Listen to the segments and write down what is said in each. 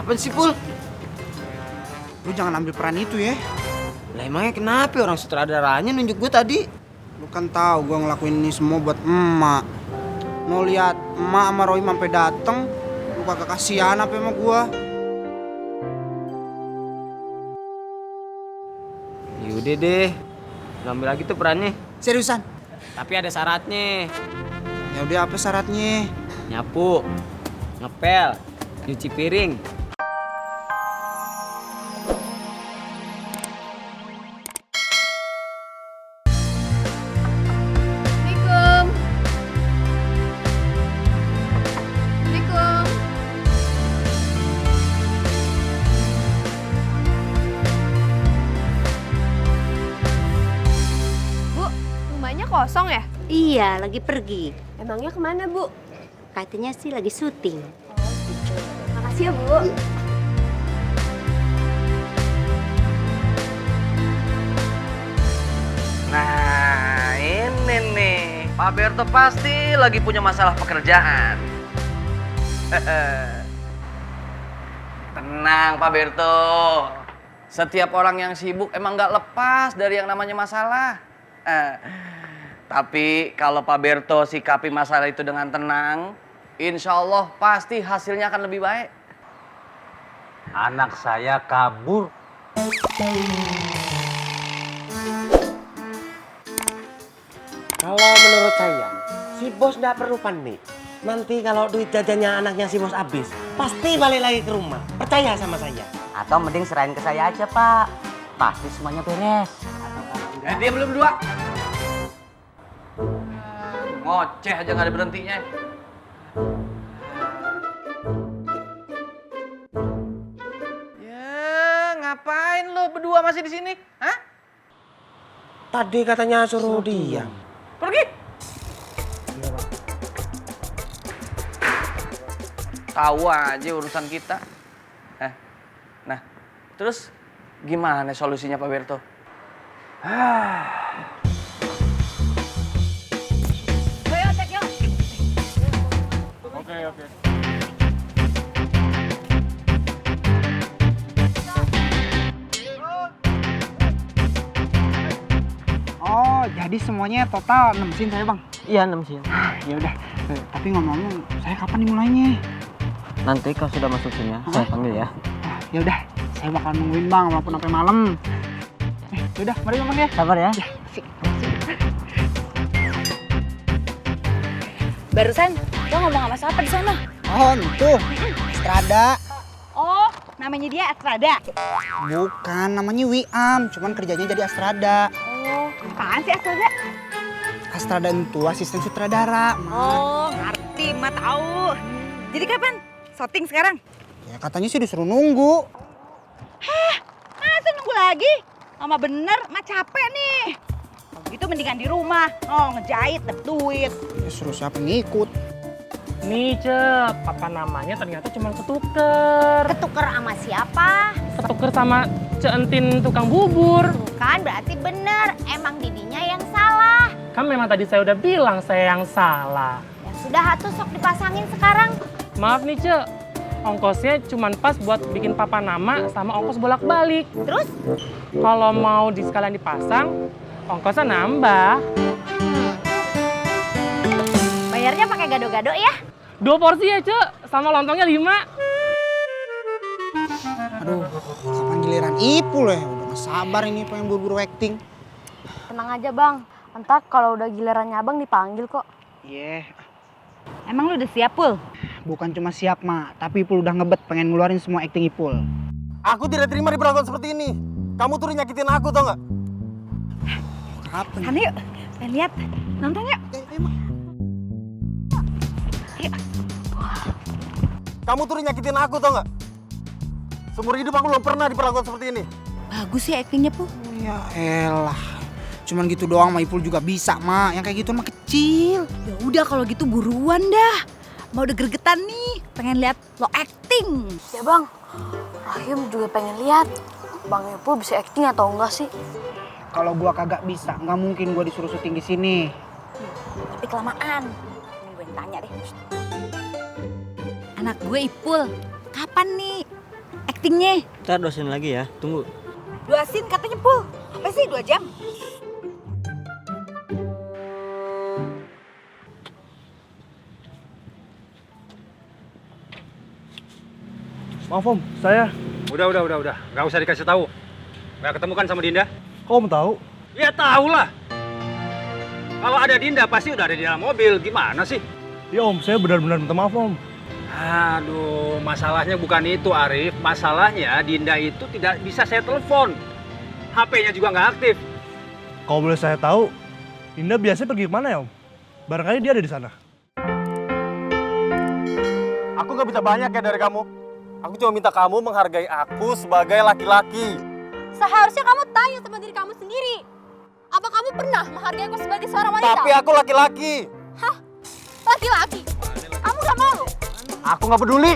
Apa sih, Pul? Lu jangan ambil peran itu ya. Lah emangnya kenapa orang sutradaranya nunjuk gue tadi? Lu kan tahu gua ngelakuin ini semua buat emak. Mau lihat emak sama Roy sampai dateng, lu kagak kasihan apa sama gua? Yaudah deh, lu ambil lagi tuh perannya. Seriusan? Tapi ada syaratnya. Ya udah, apa syaratnya? Nyapu, ngepel, nyuci piring. Assalamualaikum. Assalamualaikum. Bu, rumahnya kosong ya? Iya, lagi pergi. Emangnya kemana, Bu? Katanya sih lagi syuting. Makasih ya, Bu. Nah, ini nih. Pak Berto pasti lagi punya masalah pekerjaan. Tenang, Pak Berto. Setiap orang yang sibuk emang nggak lepas dari yang namanya masalah. Tapi kalau Pak Berto sikapi masalah itu dengan tenang, insya Allah pasti hasilnya akan lebih baik. Anak saya kabur. Kalau menurut saya, si bos nggak perlu panik. Nanti kalau duit jajannya anaknya si bos habis, pasti balik lagi ke rumah. Percaya sama saya. Atau mending serahin ke saya aja, Pak. Pasti semuanya beres. Dia belum dua. Ngoceh aja nggak ada berhentinya. Ya, ngapain lo berdua masih di sini? Hah? Tadi katanya suruh diam. Pergi. Tahu aja urusan kita. Nah, terus gimana solusinya Pak Berto? Oh, jadi semuanya total 6 scene saya, Bang. Iya, 6 sih. Ya udah. Tapi ngomong-ngomong, saya kapan nih mulainya? Nanti kalau sudah masuk sini, saya panggil ya. Ya udah, saya bakal nungguin, Bang, walaupun sampai malam. Ya udah, mari Bang ya. Sabar ya. Barusan lo ngomong sama siapa di sana? Oh, itu. Strada. Oh, namanya dia Astrada. Bukan, namanya Wiam. Cuman kerjanya jadi Astrada. Oh, apaan sih Astrada? Astrada itu asisten sutradara. Oh, ngerti, mah tahu. Jadi kapan? Syuting sekarang? Ya katanya sih disuruh nunggu. Masa nunggu lagi? Lama bener, mah capek nih. Kalau gitu mendingan di rumah. Oh, ngejahit, dapet duit. Ya suruh siapa ngikut. Nih, Cep, apa namanya ternyata cuma ketuker. Ketuker sama siapa? Ketuker sama Entin tukang bubur. Bukan, berarti bener. Emang didinya yang salah. Kan memang tadi saya udah bilang saya yang salah. Ya sudah, atuh sok dipasangin sekarang. Maaf nih, Cep. Ongkosnya cuma pas buat bikin papa nama sama ongkos bolak-balik. Terus? Kalau mau sekalian dipasang, ongkosnya nambah. Bayarnya pakai gado-gado ya? 2 porsi ya, Cek. Sama lontongnya 5. Aduh, kapan giliran Ipul ya? Udah gak sabar ini pengen buru-buru acting. Tenang aja, Bang. Entar kalau udah gilirannya Abang dipanggil kok. Iya, Emang lu udah siap, Pul? bukan cuma siap, Mak. Tapi Ipul udah ngebet pengen ngeluarin semua acting Ipul. Aku tidak terima diperlakukan seperti ini. Kamu tuh nyakitin aku, tau nggak? Kapan? Sana yuk, pengen lihat. Nonton yuk. Kamu tuh nyakitin aku, tau nggak? Seumur hidup aku belum pernah diperlakukan seperti ini. Bagus sih actingnya, Pul. Ya elah. Cuman gitu doang mah Ipul juga bisa, Mak. Yang kayak gitu mah kecil. Ya udah kalau gitu buruan dah. Mau udah gregetan nih, pengen lihat lo acting. Ya, Bang. Rahim juga pengen lihat Bang Ipul bisa acting atau enggak sih? Kalau gua kagak bisa, nggak mungkin gua disuruh syuting di sini. Tapi kelamaan. Ini gue yang tanya deh. Anak gue Ipul, kapan nih aktingnya. Ntar dosen lagi ya, tunggu. 2 scene katanya full. Apa sih 2 jam? Maaf Om, saya. Udah. Nggak usah dikasih tahu. Nggak ketemu kan sama Dinda? Kok Om tahu? Ya tahu lah. Kalau ada Dinda pasti udah ada di dalam mobil. Gimana sih? Ya Om, saya benar-benar minta maaf Om. Aduh, masalahnya bukan itu Arif. Masalahnya Dinda itu tidak bisa saya telepon. HP-nya juga nggak aktif. Kalau boleh saya tahu, Dinda biasanya pergi kemana ya Om? Barangkali dia ada di sana. Aku nggak bisa banyak ya dari kamu. Aku cuma minta kamu menghargai aku sebagai laki-laki. Seharusnya kamu tanya sama diri kamu sendiri. Apa kamu pernah menghargai aku sebagai seorang wanita? Tapi aku laki-laki. Hah? Laki-laki? Kamu gak malu? Aku nggak peduli.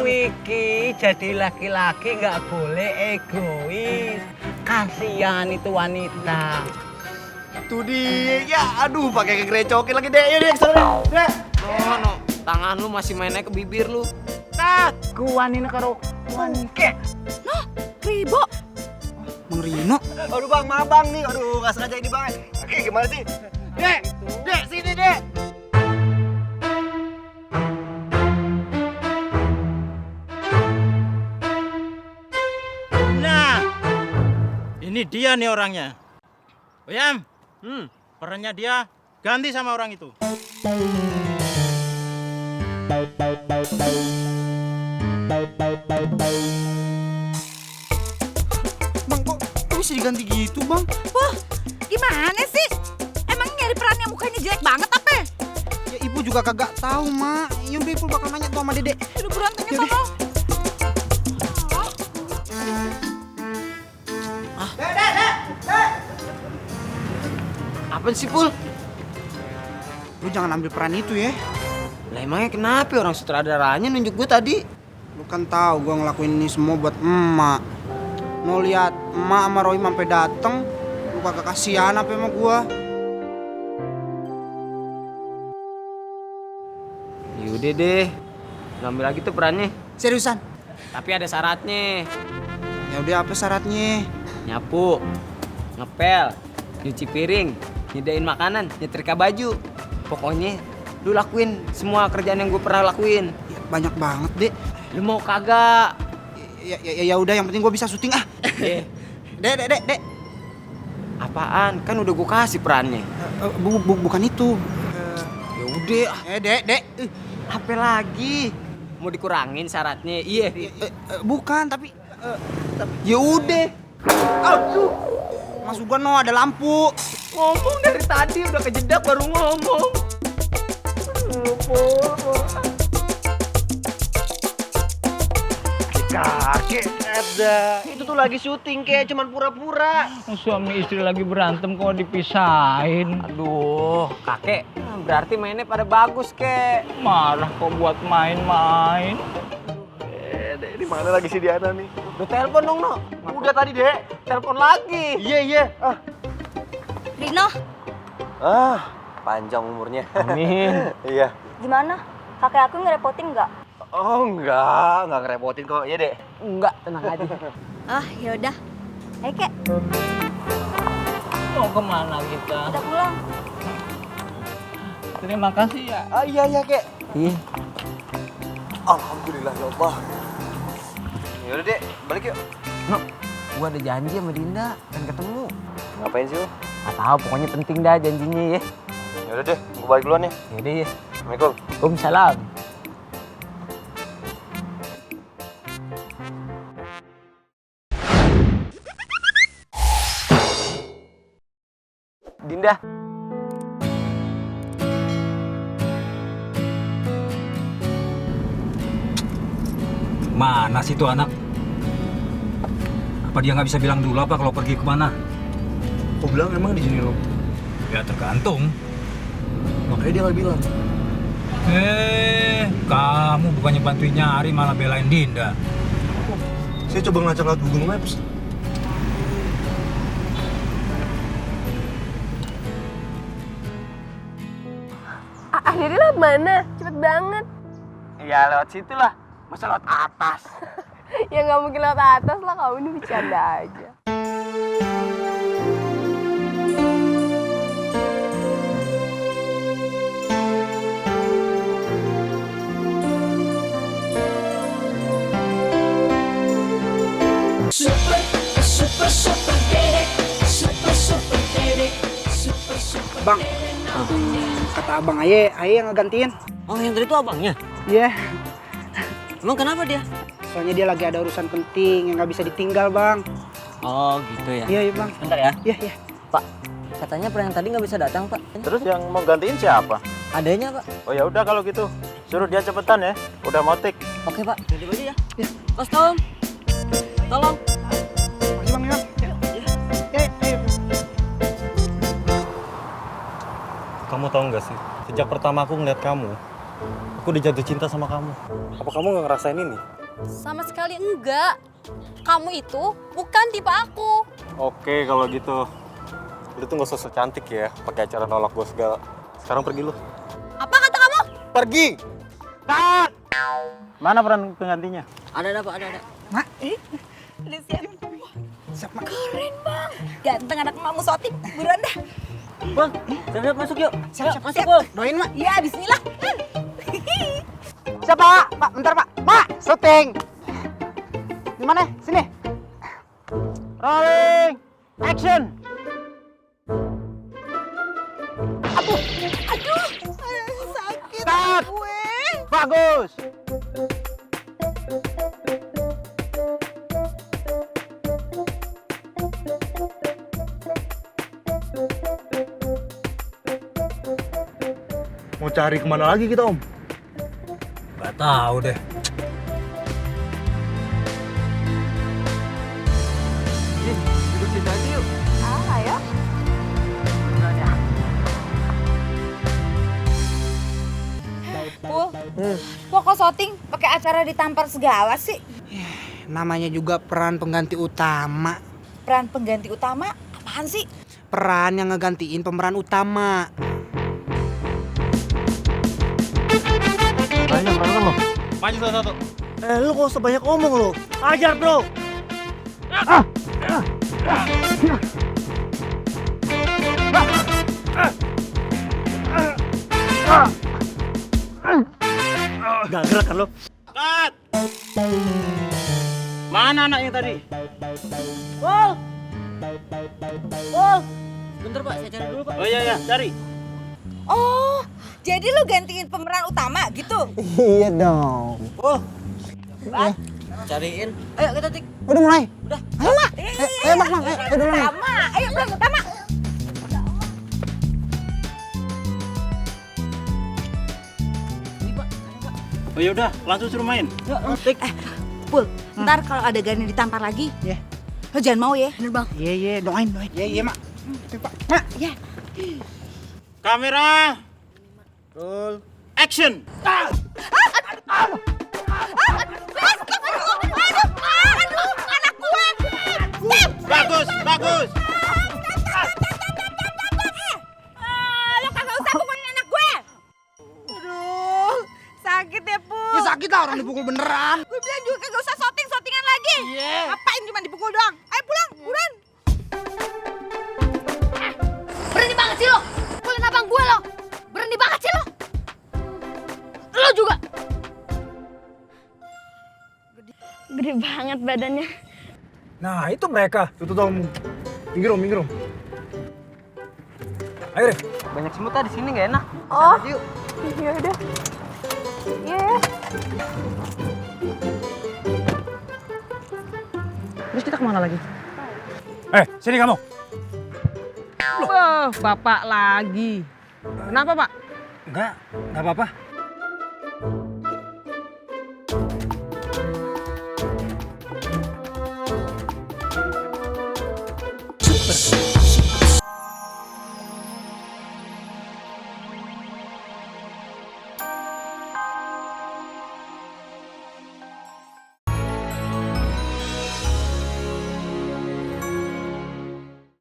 Wiki jadi laki-laki nggak boleh egois. Kasihan itu wanita. Tuh dia, ya aduh pakai kegerecokin lagi deh, yuk deh. No, tangan lu masih mainnya ke bibir lu. Kuan ini karo wanke. Ribo. Bang Rino. Aduh Bang, maaf Bang nih. Aduh, nggak sengaja ini Bang. Oke, gimana sih? Dek, sini Dek. Nah, ini dia nih orangnya. Oyam, perannya dia ganti sama orang itu. Bang, kok bisa diganti gitu Bang? Wah, gimana sih? Emang nyari peran yang mukanya jelek banget apa? Ya Ibu juga kagak tahu Mak. Yaudah Ibu bakal nanya tuh sama Dede. Udah berantemnya sama. Apaan sih, Pul? Lu jangan ambil peran itu ya. Lah emangnya kenapa orang sutradaranya nunjuk gue tadi? Lu kan tahu gua ngelakuin ini semua buat emak. Mau lihat emak sama Roy sampai dateng, lu kagak kasihan apa sama gua? Yaudah deh, ngambil lagi tuh perannya. Seriusan? Tapi ada syaratnya. Ya udah, apa syaratnya? Nyapu, ngepel, nyuci piring, nyediain makanan, nyetrika baju. Pokoknya lu lakuin semua kerjaan yang gue pernah lakuin. Ya, banyak banget, Dek. Lu mau kagak? Ya udah, yang penting gua bisa syuting ah. Dek. Apaan? Kan udah gue kasih perannya. Bukan itu. Ya udah. Dek. Apa lagi? Mau dikurangin syaratnya? Iya. Bukan, tapi Ya udah. aduh. Maksud gua no, ada lampu. Ngomong dari tadi udah kejedak baru ngomong. Kakek ada. Itu tuh lagi syuting kayak cuman pura-pura. Suami istri lagi berantem kok dipisahin. Aduh, kakek. Berarti mainnya pada bagus, kek. Marah kok buat main-main. Di mana lagi si Diana nih? Lu telepon dong, No. Udah tadi, Dek. Telepon lagi. Iya. Rino, Panjang umurnya. Amin. Iya. gimana? Kakek aku ngerepotin nggak? Oh enggak ngerepotin kok. Iya dek. Enggak, tenang aja. Ah, yaudah. Ayo, Kek. Mau kemana kita? Kita pulang. Terima kasih ya. Iya kek. Iya. Alhamdulillah ya Allah. Yaudah dek, balik yuk. No, gua ada janji sama Dinda, pengen ketemu. Ngapain sih lu? Nggak tahu, pokoknya penting dah janjinya ya. Yaudah deh, gua balik duluan ya. Yaudah ya. Assalamualaikum. Waalaikumsalam. Dinda. Mana sih tuh anak? Apa dia nggak bisa bilang dulu apa kalau pergi kemana? Kau bilang emang di sini lo? Ya tergantung. Makanya dia nggak bilang. Kamu bukannya bantuin nyari malah belain Dinda. Saya coba ngelacak lewat Google Maps. Akhirnya lo mana? Cepet banget. Ya lewat situ lah. Masa lewat atas? Ya nggak mungkin lewat atas lah, kamu ini bercanda aja. Bang, kata abang Aye yang ngegantiin. Oh, yang tadi itu abangnya? Iya. Emang kenapa dia? Soalnya dia lagi ada urusan penting yang nggak bisa ditinggal, Bang. Oh, gitu ya. Iya, Bang. Bentar ya. Iya, iya. Pak, katanya pernah yang tadi nggak bisa datang, Pak. Terus yang mau gantiin siapa? Adanya, Pak. Oh ya udah kalau gitu. Suruh dia cepetan ya. Udah mau tik. Oke, Pak. Ganti baju ya. Mas Tom. Tolong. Makasih, Bang, ya. Ayo. Kamu tahu nggak sih? Sejak pertama aku ngeliat kamu, aku udah jatuh cinta sama kamu. Apa kamu nggak ngerasain ini? Sama sekali enggak. Kamu itu bukan tipe aku. Oke, kalau gitu. Lu tuh nggak usah cantik ya, pakai acara nolak gue segala. Sekarang pergi lu. Apa kata kamu? Pergi! Cut! Mana peran penggantinya? Ada, Pak. Ada. Mak, udah siap. Keren, Bang. Ganteng anak emakmu Soting. Buruan dah. Bang, siap masuk yuk. Siap. Masuk, Bang. Doain, Mak. Iya, bismillah. Siapa, Pak? Pak, bentar, Pak. Mak, syuting. Di mana? Sini. Rolling! Action! Aduh, sakit Cut! gue. Bagus! Mau cari kemana lagi kita, Om? Gak tahu deh. Duduk situ aja yuk. Ayo. Pul, kok Soting pakai acara ditampar segala sih? Namanya juga peran pengganti utama. Peran pengganti utama apaan sih? Peran yang ngegantiin pemeran utama. Banyak kan lo? Maju satu-satu. Lu kok sebanyak ngomong lo? Ajar, bro! Gak gerak kan lo? Cut! Mana anaknya tadi? Pul! Bentar, Pak. Saya cari dulu, Pak. Oh iya, cari. Oh, jadi lu gantiin pemeran utama gitu? Iya dong. Cariin. Ayo kita tik. Udah mulai. Udah. Ayo, Mak. Ayo, Mak. Ayo dulu, Mak. Utama, ayo peran utama. Oh ya udah, langsung suruh main. Yuk, tik. Pul, ntar kalau adegannya ditampar lagi, Iya. lo jangan mau ya, bener Bang. Iya, doain. Iya, Mak. Pak. Mak. Ya. Kamera. Roll. Action. Anak gue. Bagus. Lo kagak usah pukulin anak gue. Aduh, sakit ya, Pul. Ya sakit lah orang dipukul beneran. Gue bilang juga kagak usah soting-sotingan lagi. Iya. Ngapain cuma dipukul doang? Ayo pulang, buruan. Berani banget sih lo. Pukulin abang gue lo. Berani banget sih lo. Lo juga. Gede banget badannya. Nah, itu mereka. Tuh, Om. Minggir, Om. Ayo deh. Banyak semut di sini nggak enak. Oh. Sana aja yuk. Ya udah. Iya. Terus kita kemana lagi? Sini kamu. Wah, Bapak lagi. Kenapa, Pak? Enggak apa-apa.